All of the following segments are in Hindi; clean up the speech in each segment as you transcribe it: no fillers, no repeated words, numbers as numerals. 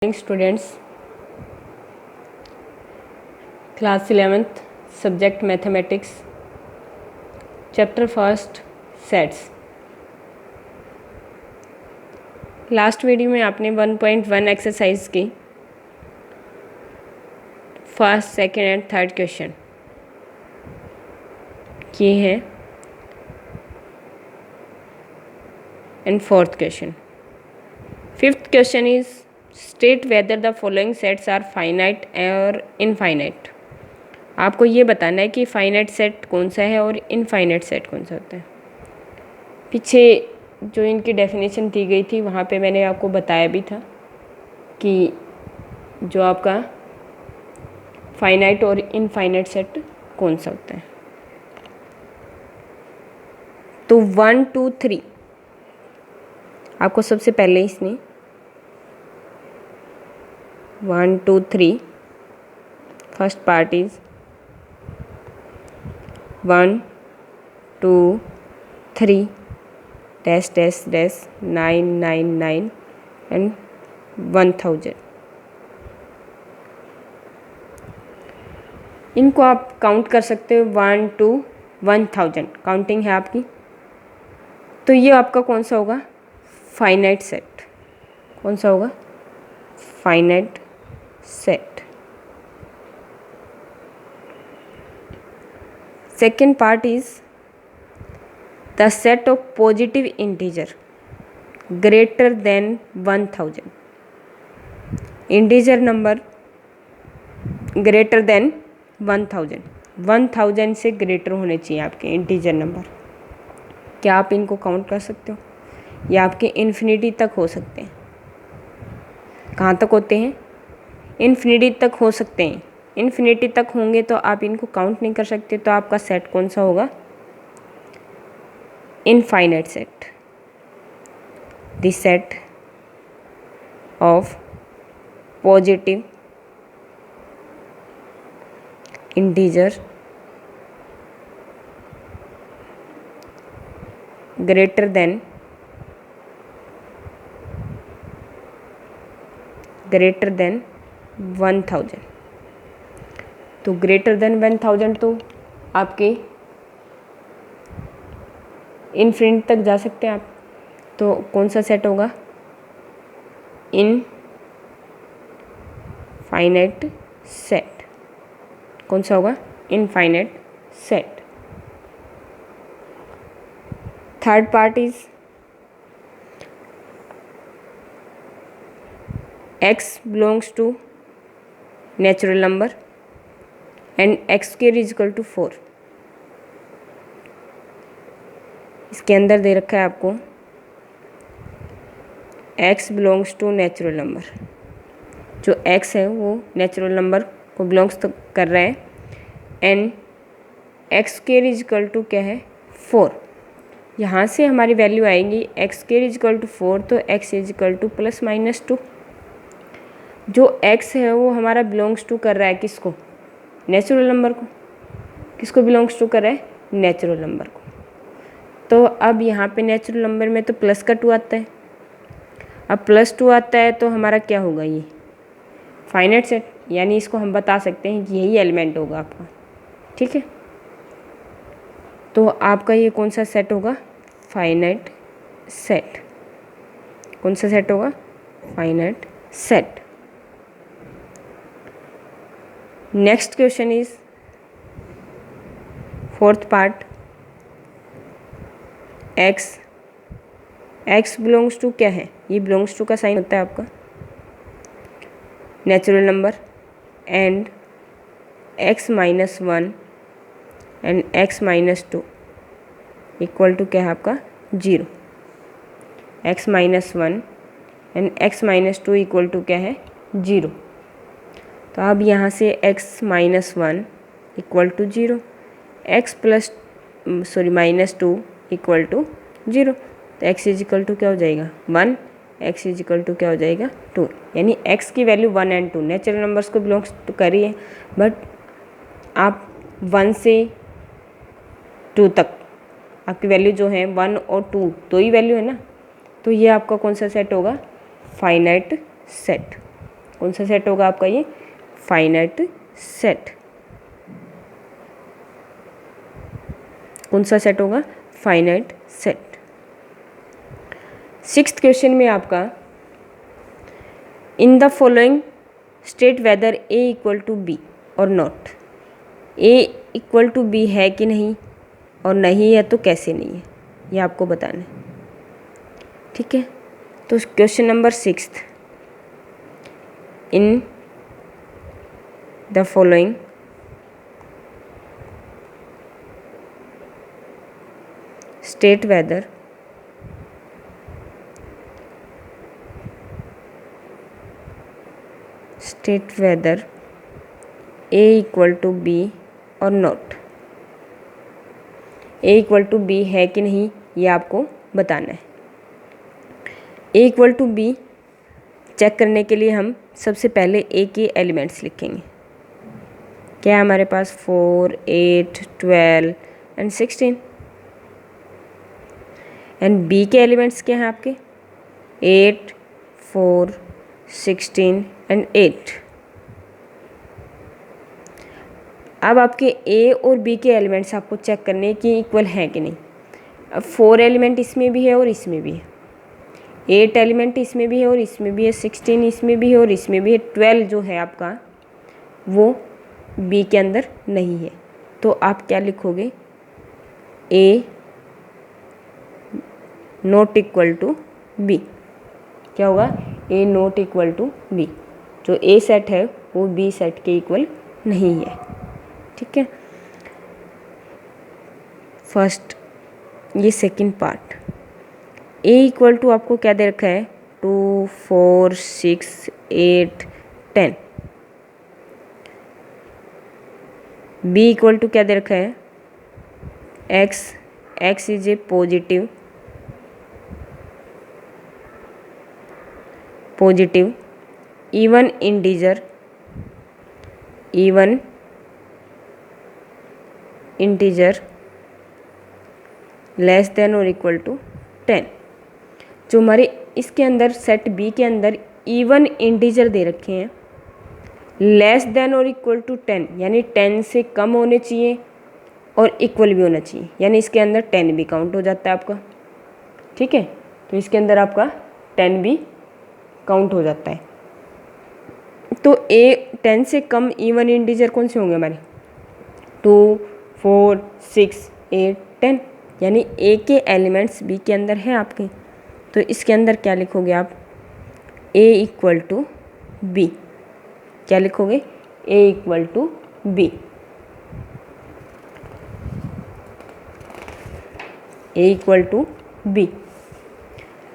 Students, class 11th subject mathematics, chapter first sets. Last video में आपने 1.1 एक्सरसाइज की first, second and third question किए हैं and fourth question. Fifth question is state whether the following sets are finite और इनफाइनाइट। आपको ये बताना है कि फाइनाइट सेट कौन सा है और इनफाइनाइट सेट कौन सा होता है। पीछे जो इनकी डेफिनेशन दी गई थी वहाँ पे मैंने आपको बताया भी था कि जो आपका फाइनाइट और इनफाइनाइट सेट कौन सा होता है। तो 1 2 3 आपको सबसे पहले इसने 1 2 3 first part is 1 2 3 dash dash dash 999 and 1000। इनको आप काउंट कर सकते हो 1 to 1000 काउंटिंग है आपकी। तो ये आपका कौन सा होगा? Finite set. कौन सा होगा? Finite set. Second part is the set of positive integer greater than 1000। Integer number greater than 1000 से ग्रेटर होने चाहिए आपके इंटीजर नंबर। क्या आप इनको काउंट कर सकते हो? या आपके इन्फिनिटी तक हो सकते हैं। कहाँ तक होते हैं? इन्फिनिटी तक हो सकते हैं। इन्फिनिटी तक होंगे तो आप इनको काउंट नहीं कर सकते। तो आपका सेट कौन सा होगा? Infinite set. The set of positive integer greater than 1000। तो ग्रेटर देन 1000 तो आपके इनफिनिटी तक जा सकते हैं आप। तो कौन सा सेट होगा? Infinite set. कौन सा होगा? Infinite set. Third part is x belongs to natural number and x square is equal to 4। इसके अंदर दे रखा है आपको x belongs to natural number। जो x है वो नेचुरल नंबर को बिलोंग्स कर रहा है and x square is equal to क्या है? 4। यहाँ से हमारी वैल्यू आएगी x square is equal to 4, तो x इज इक्वल टू +-2। जो x है वो हमारा बिलोंग्स टू कर रहा है किसको? नेचुरल नंबर को। किसको बिलोंग्स टू कर रहा है? नेचुरल नंबर को। तो अब यहाँ पे नेचुरल नंबर में तो प्लस का 2 आता है। अब +2 आता है तो हमारा क्या होगा? ये फाइनाइट सेट, यानी इसको हम बता सकते हैं कि यही एलिमेंट होगा आपका। ठीक है, तो आपका ये कौन सा सेट होगा? Finite set. कौन सा सेट होगा? Finite set. Next question is fourth part. x belongs to क्या है? ये बिलोंग्स टू का साइन होता है आपका natural number and x-1 and x-2 equal to क्या है आपका? 0। x-1 and x-2 equal to क्या है? 0। तो अब यहाँ से x-1 equal to 0, -2 equal to 0। तो x इज इक्वल टू क्या हो जाएगा? 1। x इज इक्वल टू क्या हो जाएगा? 2। यानी x की वैल्यू 1 एंड 2 नेचुरल नंबर्स को बिलोंग्स टू कर रही है, बट आप 1 से 2 तक आपकी वैल्यू जो है 1 और 2 दो ही वैल्यू है ना। तो ये आपका कौन सा सेट होगा? Finite set. कौन सा सेट होगा आपका ये? Finite set. कौन सा सेट होगा? Finite set. सिक्स्थ क्वेश्चन में आपका in the following state whether A equal to B or not. A equal to B है कि नहीं, और नहीं है तो कैसे नहीं है, ये आपको बताना है। ठीक है, तो question number sixth, in the following state whether A equal to B or not. A equal to B है कि नहीं ये आपको बताना है। A equal to B check करने के लिए हम सबसे पहले ए के एलिमेंट्स लिखेंगे। क्या है हमारे पास? 4, 8, 12 एंड 16। एंड बी के एलिमेंट्स क्या हैं आपके? 8, 4, 16 एंड 8। अब आपके ए और बी के एलिमेंट्स आपको चेक करने हैं कि इक्वल हैं कि नहीं। अब 4 एलिमेंट इसमें भी है और इसमें भी है, 8 एलिमेंट इसमें भी है और इसमें भी है, 16 इसमें भी है और इसमें भी है, 12 जो है आपका वो बी के अंदर नहीं है। तो आप क्या लिखोगे? ए नॉट इक्वल टू बी। क्या होगा? ए नॉट इक्वल टू बी। जो ए सेट है वो बी सेट के इक्वल नहीं है। ठीक है, फर्स्ट। ये second part, A equal to आपको क्या दे रखा है? 2, 4, 6, 8, 10। बी इक्वल टू क्या दे रखा है? X is a positive even integer less than और इक्वल टू 10। जो हमारे इसके अंदर सेट बी के अंदर इवन इंटीजर दे रखे हैं, लेस देन और इक्वल टू 10 यानी 10 से कम होने चाहिए और इक्वल भी होना चाहिए, यानी इसके अंदर 10 भी काउंट हो जाता है आपका। ठीक है, तो इसके अंदर आपका 10 भी काउंट हो जाता है। तो 10 से कम इवन इंटीजर कौन से होंगे हमारे? 2, 4, 6, 8, 10, यानी ए के एलिमेंट्स बी के अंदर हैं आपके। तो इसके अंदर क्या लिखोगे आप? A equal to B. क्या लिखोगे? A equal to B. A equal to B.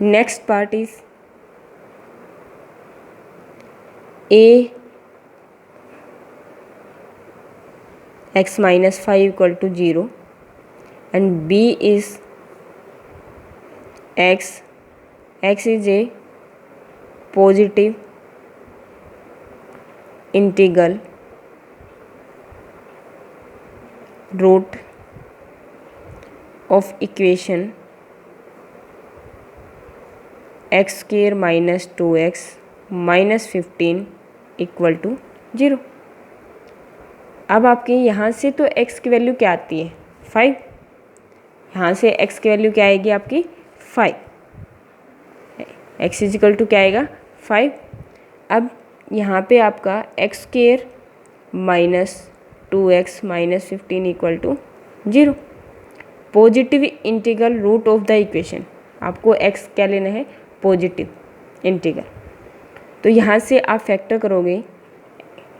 Next part is A x minus 5 equal to 0 and b is x is a positive integral root of equation x square minus 2x minus 15 equal to 0। अब आपके यहाँ से तो x की वैल्यू क्या आती है? 5। यहाँ से x की वैल्यू क्या आएगी आपकी? 5। x इज इक्वल टू क्या आएगा? 5। अब यहाँ पे आपका X square minus 2x minus 15 equal to 0। Positive integral root of the equation, आपको x क्या लेना है? Positive integral. तो यहाँ से आप फैक्टर करोगे,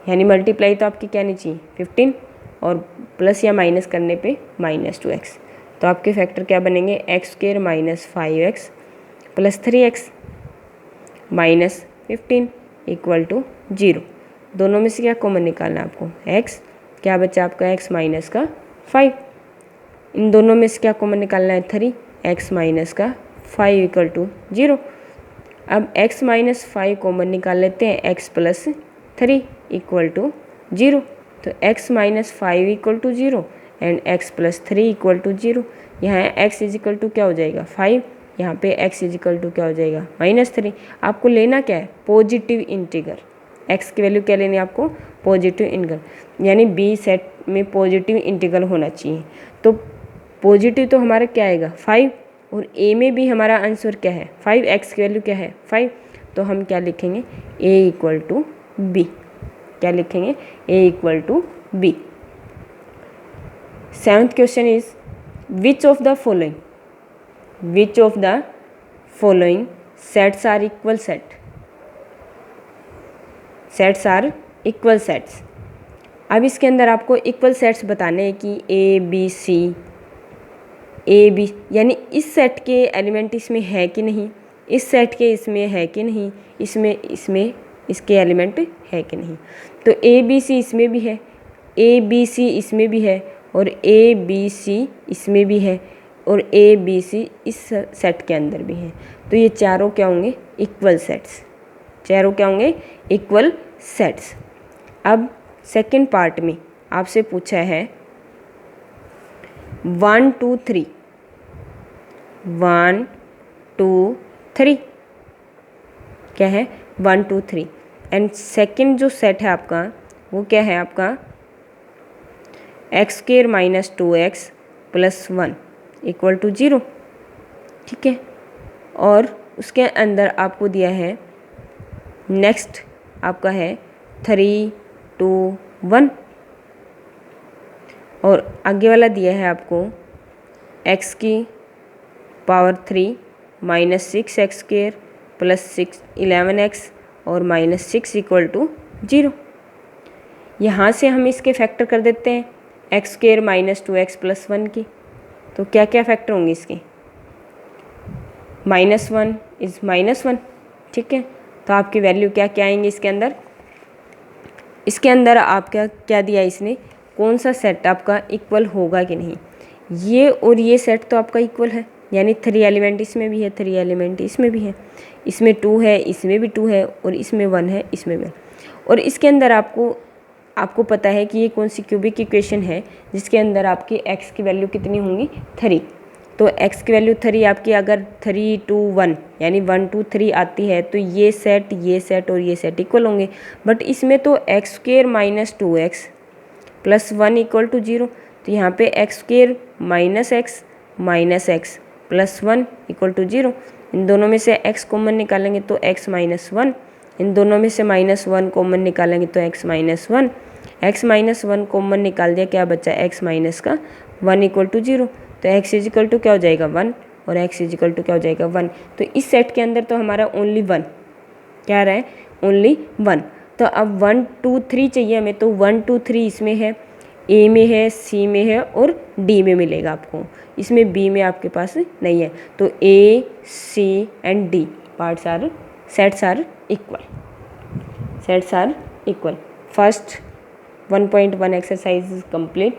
यानी मल्टीप्लाई तो आपकी क्या नहीं चाहिए? 15, और प्लस या माइनस करने पे माइनस 2x। तो आपके फैक्टर क्या बनेंगे? X square minus 5x plus 3x minus 15 equal to 0। दोनों में से क्या कॉमन निकालना है आपको? x। क्या बचा आपका? x माइनस का 5। इन दोनों में से क्या कॉमन निकालना है? 3। x माइनस का 5 इक्वल टू 0। अब x माइनस 5 कॉमन निकाल लेते हैं, x प्लस 3 इक्वल टू 0। तो x minus 5 equal to 0 and x plus 3 equal to 0। यहाँ x इज इक्वल टू क्या हो जाएगा? 5। यहाँ पे x इज इक्वल टू क्या हो जाएगा? -3। आपको लेना क्या है? Positive integral. एक्स की वैल्यू क्या लेनी है आपको, पॉजिटिव इंटीग्रल, यानी बी सेट में पॉजिटिव इंटीग्रल होना चाहिए। तो पॉजिटिव तो हमारा क्या आएगा 5, और ए में भी हमारा आंसर क्या है 5, एक्स की वैल्यू क्या है 5, तो हम क्या लिखेंगे ए इक्वल टू बी, क्या लिखेंगे A equal to B. Seventh question is which of the following sets are equal sets. अब इसके अंदर आपको इक्वल सेट्स बताने हैं कि A B C, A B यानी इस सेट के एलिमेंट इसमें है कि नहीं, इस सेट के इसमें है कि नहीं, इसमें इसके एलिमेंट है कि नहीं। तो ए बी सी इसमें भी है, ए बी सी इसमें भी है, और ए बी सी इसमें भी है, और ए बी सी इस सेट के अंदर भी है। तो ये चारों क्या होंगे इक्वल सेट्स, चारों क्या होंगे इक्वल सेट्स। अब सेकंड पार्ट में आपसे पूछा है 1 2 3, 1 2 3 क्या है 1 2 3, एंड सेकंड जो सेट है आपका वो क्या है आपका X square minus 2x plus 1 equal to 0, ठीक है। और उसके अंदर आपको दिया है नेक्स्ट आपका है 3 2 1, और आगे वाला दिया है आपको x की power 3 minus 6x square plus 11x और माइनस 6 इक्वल टू 0। यहाँ से हम इसके फैक्टर कर देते हैं x square minus 2x plus 1 की, तो क्या क्या फैक्टर होंगे इसके, -1 इज़ -1, ठीक है। तो आपकी वैल्यू क्या क्या आएंगे इसके अंदर आपका क्या दिया इसने, कौन सा सेट आपका इक्वल होगा कि नहीं। ये और ये सेट तो आपका इक्वल है, यानी 3 एलिमेंट इसमें भी है, 3 एलिमेंट इसमें भी है, इसमें 2 है, इसमें भी 2 है, और इसमें 1 है, इसमें भी। और इसके अंदर आपको पता है कि ये कौन सी क्यूबिक इक्वेशन है जिसके अंदर आपकी x की वैल्यू कितनी होंगी 3। तो x की वैल्यू 3 आपकी अगर 3 2 1 यानी 1 2 3 आती है, तो ये सेट और ये सेट इक्वल होंगे। बट इसमें तो X square minus 2x plus 1 equal to 0, तो यहाँ पे X square minus X plus 1 equal to 0। इन दोनों में से x कॉमन निकालेंगे तो x माइनस 1, इन दोनों में से -1 कॉमन निकालेंगे तो x minus 1, x minus 1 common निकाल दिया, क्या बचा x माइनस का 1 इक्वल टू 0। तो x इजिकल टू क्या हो जाएगा 1, और x इजिकल टू क्या हो जाएगा 1। तो इस सेट के अंदर तो हमारा ओनली 1 क्या रहा है, ओनली 1। तो अब 1 2 3 चाहिए हमें, तो 1 2 3 इसमें है, A में है, C में है, और D में मिलेगा आपको, इसमें B में आपके पास नहीं है। तो A C and D parts are sets are equal. First 1.1 exercise is complete.